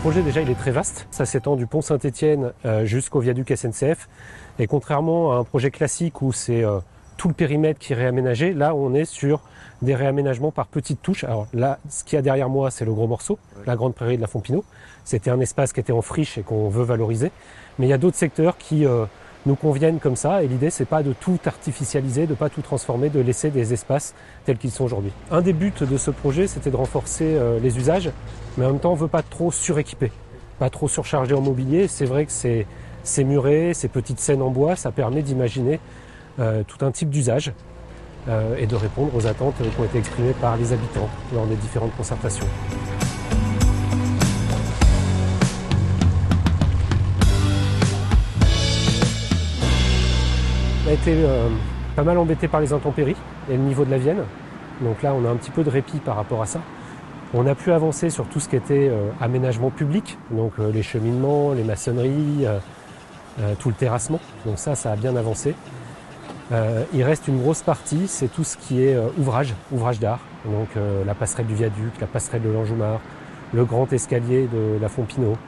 projet, déjà, il est très vaste. Ça s'étend du pont Saint-Étienne jusqu'au viaduc SNCF. Et contrairement à un projet classique où c'est tout le périmètre qui est réaménagé, là, on est sur des réaménagements par petites touches. Alors là, ce qu'il y a derrière moi, c'est le gros morceau, la grande prairie de la Fontpinault. C'était un espace qui était en friche et qu'on veut valoriser. Mais il y a d'autres secteurs qui nous conviennent comme ça. Et l'idée, c'est pas de tout artificialiser, de pas tout transformer, de laisser des espaces tels qu'ils sont aujourd'hui. Un des buts de ce projet, c'était de renforcer les usages, mais en même temps, on veut pas trop suréquiper, pas trop surcharger en mobilier. C'est vrai que ces murets, ces petites scènes en bois, ça permet d'imaginer tout un type d'usage et de répondre aux attentes qui ont été exprimées par les habitants lors des différentes concertations. On a été pas mal embêté par les intempéries et le niveau de la Vienne. Donc là, on a un petit peu de répit par rapport à ça. On a pu avancer sur tout ce qui était aménagement public, donc les cheminements, les maçonneries, tout le terrassement. Donc ça a bien avancé. Il reste une grosse partie, c'est tout ce qui est ouvrage d'art. Donc la passerelle du viaduc, la passerelle de l'Anjoumar, le grand escalier de la Fontpinault.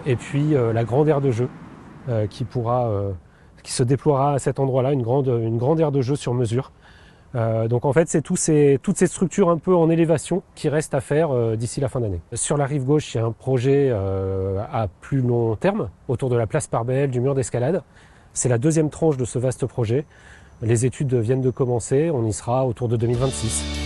Et puis la grande aire de jeu qui se déploiera à cet endroit-là, une grande aire de jeu sur mesure. Donc en fait, c'est toutes ces structures un peu en élévation qui restent à faire d'ici la fin d'année. Sur la rive gauche, il y a un projet à plus long terme, autour de la place Parbelle, du mur d'escalade. C'est la deuxième tranche de ce vaste projet. Les études viennent de commencer, on y sera autour de 2026.